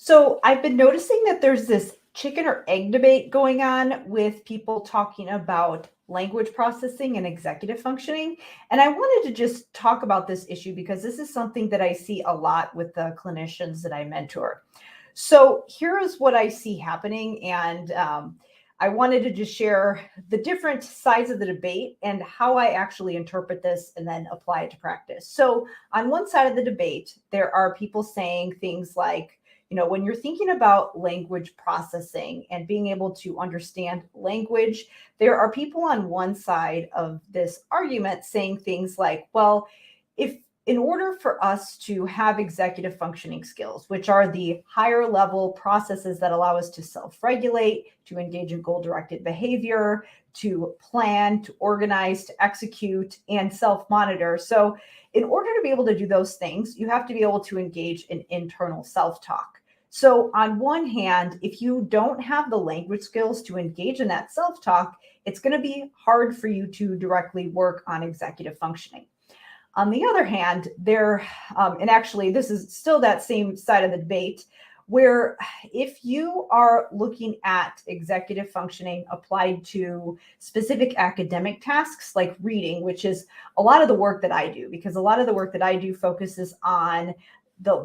So I've been noticing that there's this chicken or egg debate going on with people talking about language processing and executive functioning. And I wanted to just talk about this issue because this is something that I see a lot with the clinicians that I mentor. So here is what I see happening. And I wanted to just share the different sides of the debate and how I actually interpret this and then apply it to practice. So, on one side of the debate, there are people saying things like, when you're thinking about language processing and being able to understand language, there are people on one side of this argument saying things like, well, if in order for us to have executive functioning skills, which are the higher level processes that allow us to self regulate, to engage in goal directed behavior, to plan, to organize, to execute, and self monitor. So, in order to be able to do those things, you have to be able to engage in internal self talk. So, on one hand, if you don't have the language skills to engage in that self talk, it's going to be hard for you to directly work on executive functioning. On the other hand, and actually, this is still that same side of the debate, where if you are looking at executive functioning applied to specific academic tasks like reading, which is a lot of the work that I do, because a lot of the work that I do focuses on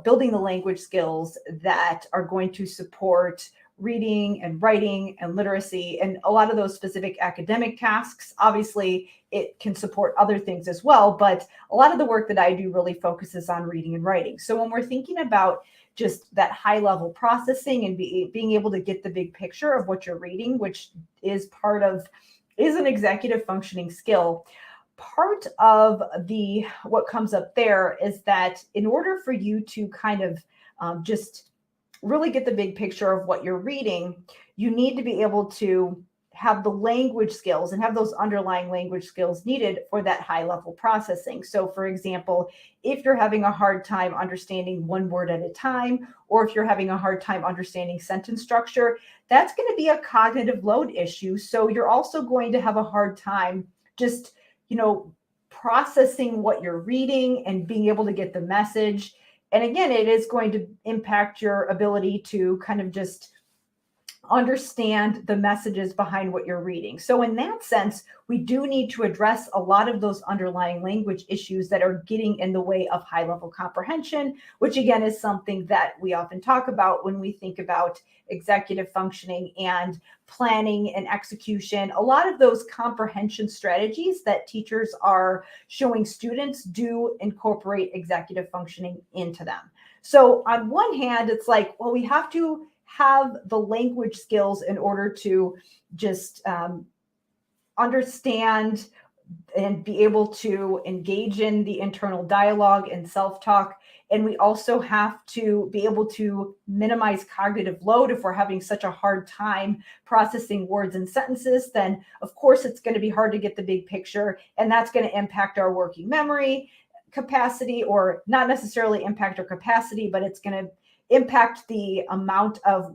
building the language skills that are going to support reading and writing and literacy, and a lot of those specific academic tasks. Obviously, it can support other things as well, but a lot of the work that I do really focuses on reading and writing. So when we're thinking about just that high level processing and being able to get the big picture of what you're reading, which is an executive functioning skill. Part of what comes up there is that in order for you to kind of just really get the big picture of what you're reading, you need to be able to have the language skills and have those underlying language skills needed for that high level processing. So, for example, if you're having a hard time understanding one word at a time, or if you're having a hard time understanding sentence structure, that's going to be a cognitive load issue. So you're also going to have a hard time just, processing what you're reading and being able to get the message. And again, it is going to impact your ability to kind of just understand the messages behind what you're reading. So in that sense, we do need to address a lot of those underlying language issues that are getting in the way of high level comprehension, which again is something that we often talk about when we think about executive functioning and planning and execution. A lot of those comprehension strategies that teachers are showing students do incorporate executive functioning into them. So on one hand, it's like, well, we have to have the language skills in order to just understand and be able to engage in the internal dialogue and self-talk. And we also have to be able to minimize cognitive load. If we're having such a hard time processing words and sentences, then of course it's going to be hard to get the big picture, and that's going to impact our working memory capacity, or not necessarily impact our capacity, but it's going to impact the amount of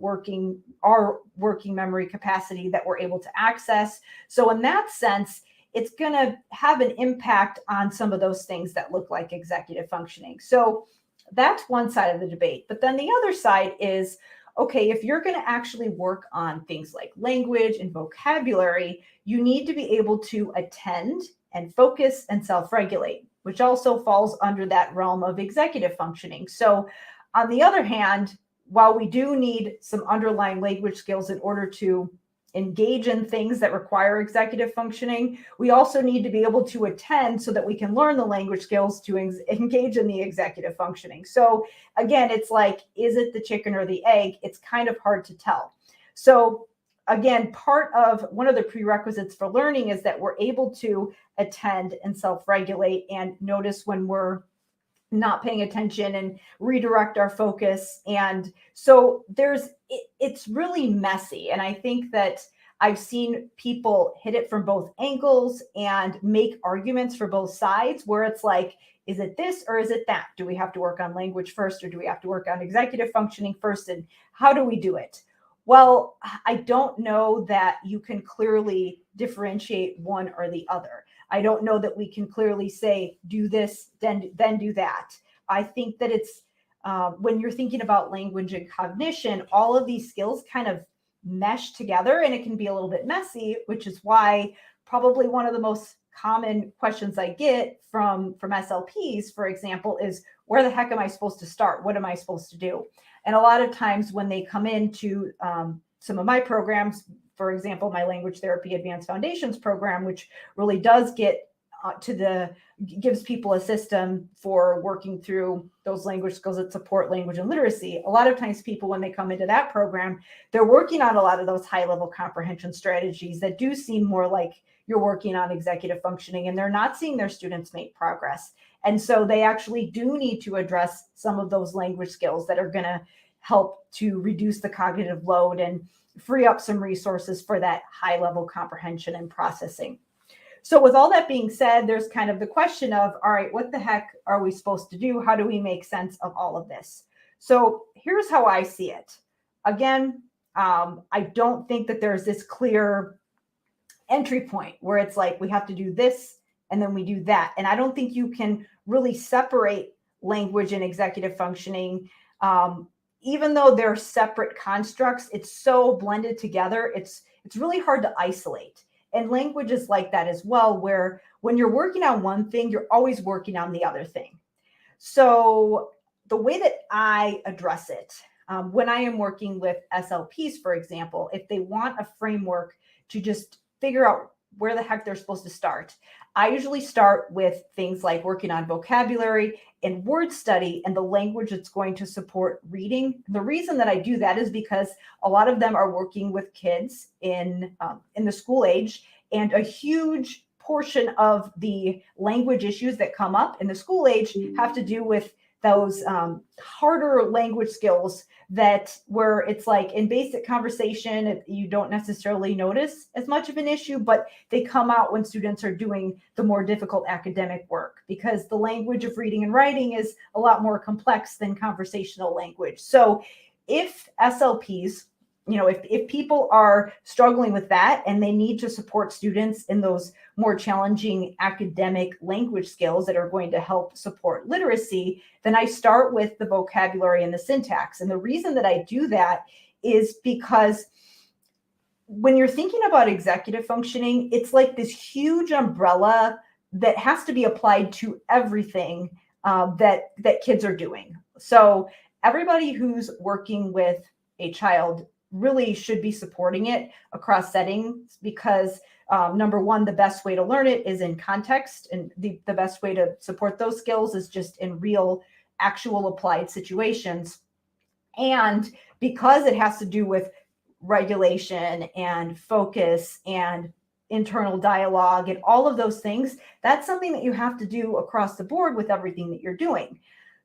our working memory capacity that we're able to access. So in that sense, it's going to have an impact on some of those things that look like executive functioning. So that's one side of the debate. But then the other side is, okay, if you're going to actually work on things like language and vocabulary, you need to be able to attend and focus and self-regulate, which also falls under that realm of executive functioning. So on the other hand, while we do need some underlying language skills in order to engage in things that require executive functioning, we also need to be able to attend so that we can learn the language skills to engage in the executive functioning. So again, it's like, is it the chicken or the egg? It's kind of hard to tell. So again, part of one of the prerequisites for learning is that we're able to attend and self-regulate and notice when we're not paying attention and redirect our focus. And so it's really messy. And I think that I've seen people hit it from both angles and make arguments for both sides, where it's like, is it this or is it that? Do we have to work on language first, or do we have to work on executive functioning first? And how do we do it? Well, I don't know that you can clearly differentiate one or the other. I don't know that we can clearly say, do this, then do that. I think that it's when you're thinking about language and cognition, all of these skills kind of mesh together, and it can be a little bit messy, which is why probably one of the most common questions I get from SLPs, for example, is where the heck am I supposed to start? What am I supposed to do? And a lot of times when they come into some of my programs, for example, my Language Therapy Advanced Foundations program, which really does get gives people a system for working through those language skills that support language and literacy. A lot of times people, when they come into that program, they're working on a lot of those high level comprehension strategies that do seem more like you're working on executive functioning, and they're not seeing their students make progress. And so they actually do need to address some of those language skills that are going to help to reduce the cognitive load and free up some resources for that high level comprehension and processing. So with all that being said, there's kind of the question of, all right, what the heck are we supposed to do? How do we make sense of all of this? So here's how I see it. Again, I don't think that there's this clear entry point where it's like we have to do this and then we do that. And I don't think you can really separate language and executive functioning. Even though they're separate constructs, it's so blended together, it's really hard to isolate. And language is like that as well, where when you're working on one thing, you're always working on the other thing. So the way that I address it, when I am working with SLPs, for example, if they want a framework to just figure out where the heck they're supposed to start, I usually start with things like working on vocabulary and word study and the language that's going to support reading. The reason that I do that is because a lot of them are working with kids in the school age, and a huge portion of the language issues that come up in the school age have to do with those harder language skills that where it's like in basic conversation, you don't necessarily notice as much of an issue, but they come out when students are doing the more difficult academic work, because the language of reading and writing is a lot more complex than conversational language. So if SLPs, if people are struggling with that and they need to support students in those more challenging academic language skills that are going to help support literacy, then I start with the vocabulary and the syntax. And the reason that I do that is because when you're thinking about executive functioning, it's like this huge umbrella that has to be applied to everything that kids are doing. So everybody who's working with a child really should be supporting it across settings, because number one, the best way to learn it is in context, and the best way to support those skills is just in real, actual applied situations. And because it has to do with regulation and focus and internal dialogue and all of those things, that's something that you have to do across the board with everything that you're doing.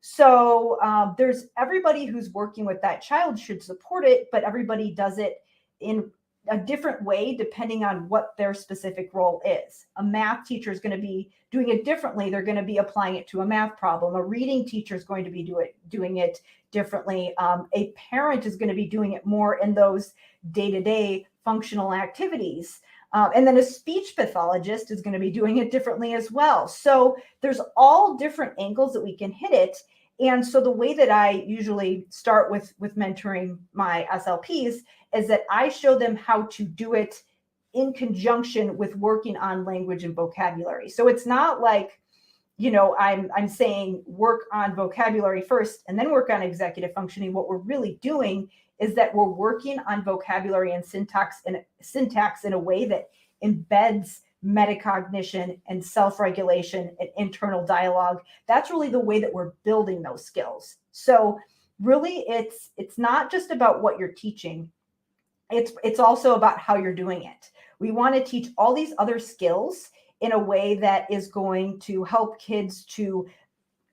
So there's everybody who's working with that child should support it, but everybody does it in a different way depending on what their specific role is. A math teacher is going to be doing it differently. They're going to be applying it to a math problem. A reading teacher is going to be doing it differently. A parent is going to be doing it more in those day-to-day functional activities. And then a speech pathologist is going to be doing it differently as well. So there's all different angles that we can hit it. And so the way that I usually start with mentoring my SLPs is that I show them how to do it in conjunction with working on language and vocabulary. So it's not like, I'm saying work on vocabulary first and then work on executive functioning. What we're really doing is that we're working on vocabulary and syntax in a way that embeds metacognition and self-regulation and internal dialogue. That's really the way that we're building those skills. So really, it's not just about what you're teaching. It's also about how you're doing it. We want to teach all these other skills in a way that is going to help kids to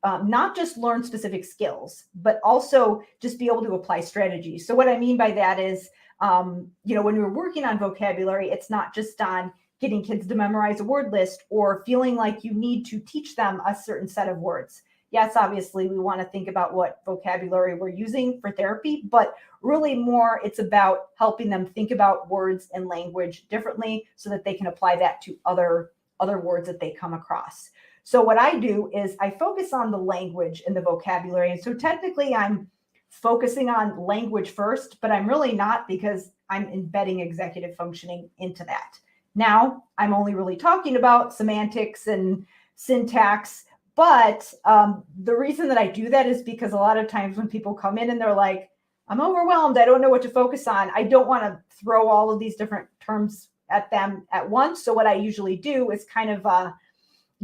not just learn specific skills, but also just be able to apply strategies. So what I mean by that is, when we're working on vocabulary, it's not just on getting kids to memorize a word list or feeling like you need to teach them a certain set of words. Yes, obviously, we want to think about what vocabulary we're using for therapy, but really more it's about helping them think about words and language differently so that they can apply that to other words that they come across. So what I do is I focus on the language and the vocabulary. And so technically I'm focusing on language first, but I'm really not, because I'm embedding executive functioning into that. Now I'm only really talking about semantics and syntax, but the reason that I do that is because a lot of times when people come in and they're like, I'm overwhelmed, I don't know what to focus on, I don't want to throw all of these different terms at them at once. So what I usually do is kind of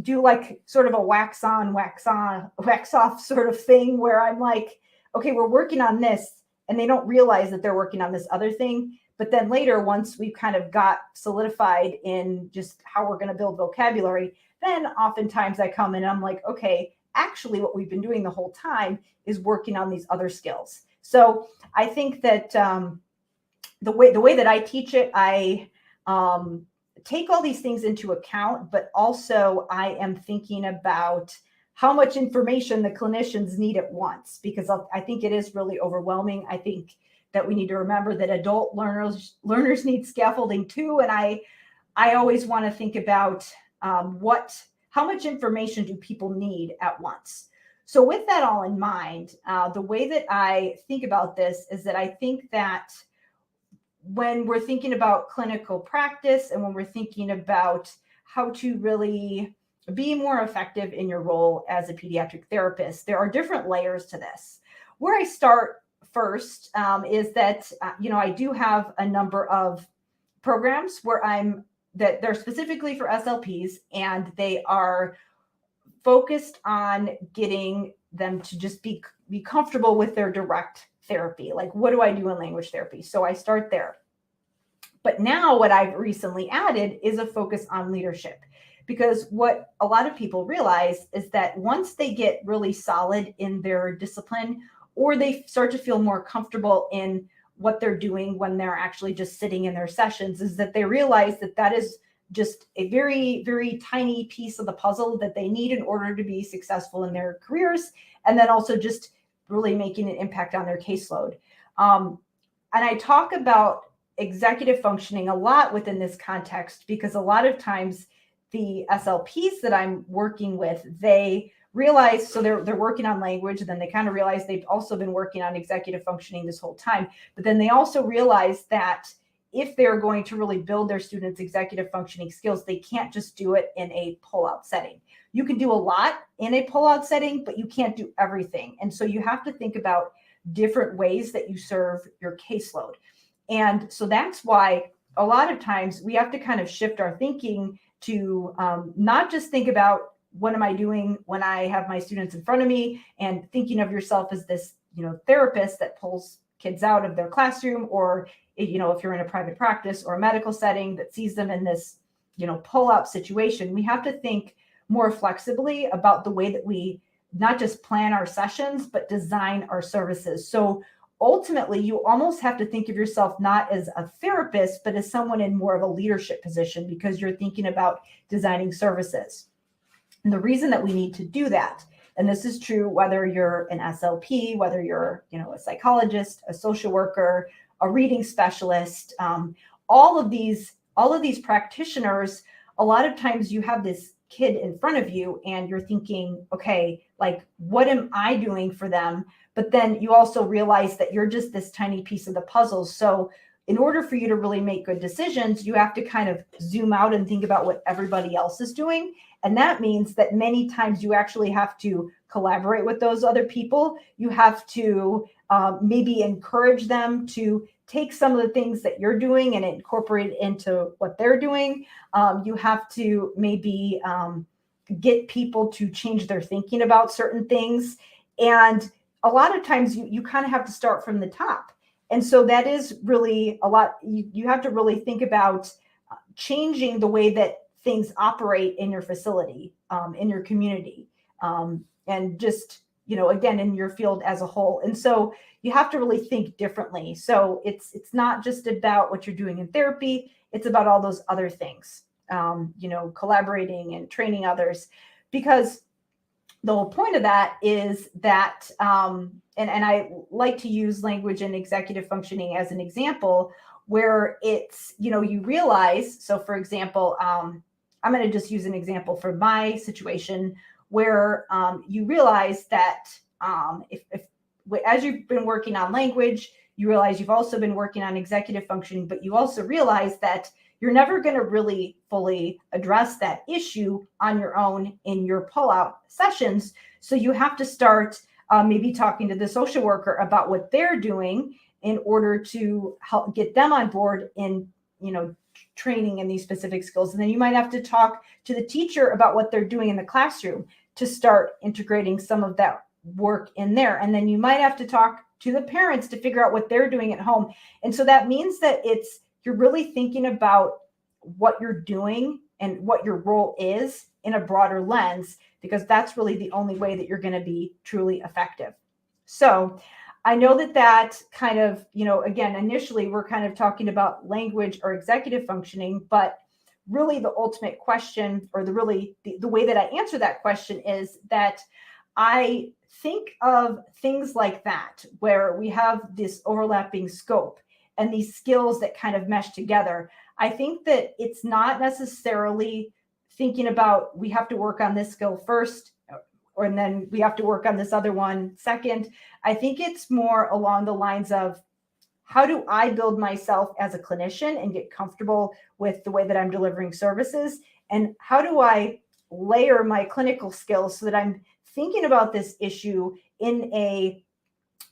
do like sort of a wax on, wax off sort of thing, where I'm like, okay, we're working on this, and they don't realize that they're working on this other thing. But then later, once we've kind of got solidified in just how we're going to build vocabulary, then oftentimes I come in and I'm like, okay, actually what we've been doing the whole time is working on these other skills. So I think that the way that I teach it, I take all these things into account, but also I am thinking about how much information the clinicians need at once, because I think it is really overwhelming. I think that we need to remember that adult learners need scaffolding too. And I always want to think about how much information do people need at once? So with that all in mind, the way that I think about this is that I think that when we're thinking about clinical practice and when we're thinking about how to really be more effective in your role as a pediatric therapist, there are different layers to this. Where I start first is that, I do have a number of programs that they're specifically for SLPs, and they are focused on getting them to just be comfortable with their direct therapy. Like, what do I do in language therapy? So I start there. But now what I've recently added is a focus on leadership, because what a lot of people realize is that once they get really solid in their discipline, or they start to feel more comfortable in what they're doing when they're actually just sitting in their sessions, is that they realize that that is just a very, very tiny piece of the puzzle that they need in order to be successful in their careers, and then also just really making an impact on their caseload. And I talk about executive functioning a lot within this context, because a lot of times the SLPs that I'm working with, they realize, so they're working on language, and then they kind of realize they've also been working on executive functioning this whole time. But then they also realize that if they're going to really build their students' executive functioning skills, they can't just do it in a pull-out setting. You can do a lot in a pull-out setting, but you can't do everything. And so you have to think about different ways that you serve your caseload. And so that's why a lot of times we have to kind of shift our thinking to not just think about what am I doing when I have my students in front of me, and thinking of yourself as this, therapist that pulls kids out of their classroom, or, if you're in a private practice or a medical setting that sees them in this, pull-out situation. We have to think more flexibly about the way that we not just plan our sessions, but design our services. So ultimately, you almost have to think of yourself not as a therapist, but as someone in more of a leadership position, because you're thinking about designing services. And the reason that we need to do that, and this is true whether you're an SLP, whether you're, a psychologist, a social worker, a reading specialist, all of these practitioners, a lot of times you have this kid in front of you and you're thinking, okay, like, what am I doing for them? But then you also realize that you're just this tiny piece of the puzzle. So in order for you to really make good decisions, you have to kind of zoom out and think about what everybody else is doing. And that means that many times you actually have to collaborate with those other people. You have to maybe encourage them to take some of the things that you're doing and incorporate it into what they're doing. You have to maybe get people to change their thinking about certain things. And a lot of times you kind of have to start from the top. And so that is really a lot. You have to really think about changing the way that things operate in your facility, in your community, and just, again, in your field as a whole. And so you have to really think differently. So it's not just about what you're doing in therapy. It's about all those other things, collaborating and training others, because the whole point of that is that, and I like to use language and executive functioning as an example, where it's, you realize, so for example, I'm going to just use an example for my situation where you realize that if as you've been working on language, you realize you've also been working on executive functioning, but you also realize that you're never going to really fully address that issue on your own in your pullout sessions. So you have to start maybe talking to the social worker about what they're doing in order to help get them on board in, training in these specific skills. And then you might have to talk to the teacher about what they're doing in the classroom to start integrating some of that work in there. And then you might have to talk to the parents to figure out what they're doing at home. And so that means that you're really thinking about what you're doing and what your role is in a broader lens, because that's really the only way that you're going to be truly effective. So I know that kind of, again, initially we're kind of talking about language or executive functioning, but really the ultimate question, or the way that I answer that question, is that I think of things like that, where we have this overlapping scope and these skills that kind of mesh together. I think that it's not necessarily thinking about we have to work on this skill first, and then we have to work on this other one second. I think it's more along the lines of, how do I build myself as a clinician and get comfortable with the way that I'm delivering services? And how do I layer my clinical skills so that I'm thinking about this issue in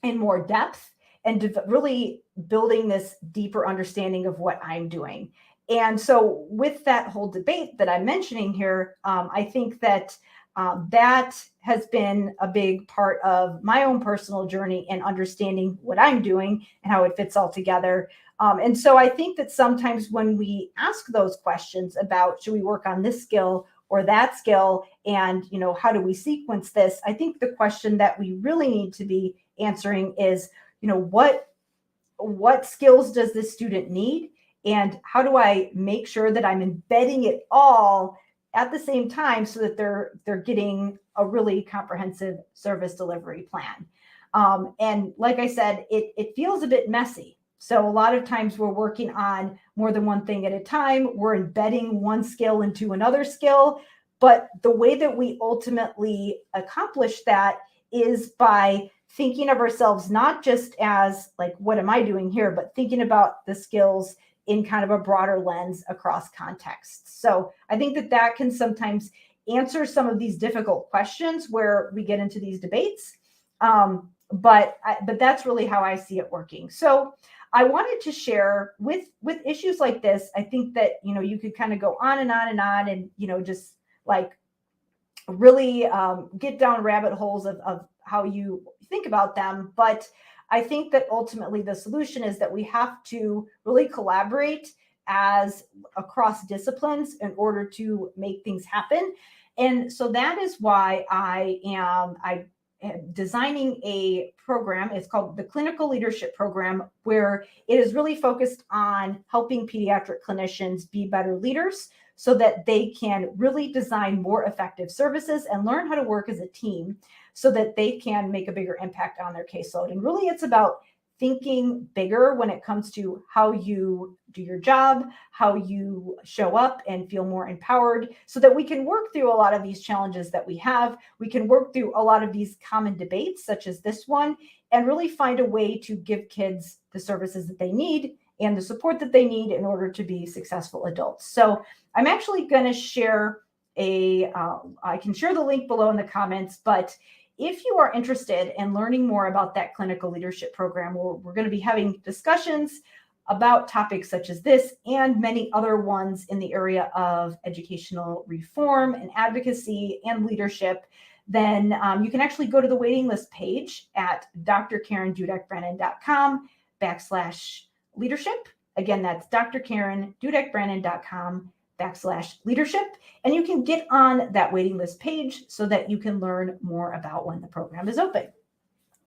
more depth, and really building this deeper understanding of what I'm doing? And so with that whole debate that I'm mentioning here, I think that that has been a big part of my own personal journey in understanding what I'm doing and how it fits all together. And so I think that sometimes when we ask those questions about, should we work on this skill or that skill, and how do we sequence this, I think the question that we really need to be answering is, what skills does this student need, and how do I make sure that I'm embedding it all at the same time so that they're getting a really comprehensive service delivery plan. And like I said, it feels a bit messy. So a lot of times we're working on more than one thing at a time. We're embedding one skill into another skill. But the way that we ultimately accomplish that is by thinking of ourselves not just as like, what am I doing here, but thinking about the skills in kind of a broader lens across contexts. So I think that can sometimes answer some of these difficult questions where we get into these debates. But that's really how I see it working. So I wanted to share with issues like this. I think that, you could kind of go on and on and on, and, just like really get down rabbit holes of how you think about them. But I think that ultimately the solution is that we have to really collaborate as across disciplines in order to make things happen. And so that is why I am designing a program. It's called the Clinical Leadership Program, where it is really focused on helping pediatric clinicians be better leaders so that they can really design more effective services and learn how to work as a team so that they can make a bigger impact on their caseload. And really, it's about thinking bigger when it comes to how you do your job, how you show up and feel more empowered, so that we can work through a lot of these challenges that we have. We can work through a lot of these common debates, such as this one, and really find a way to give kids the services that they need and the support that they need in order to be successful adults. So I'm actually going to share I can share the link below in the comments, but if you are interested in learning more about that clinical leadership program, we're going to be having discussions about topics such as this and many other ones in the area of educational reform and advocacy and leadership, then you can actually go to the waiting list page at drkarendudek-brannan.com/leadership. Again, that's drkarendudek-brannan.com/leadership. And you can get on that waiting list page so that you can learn more about when the program is open.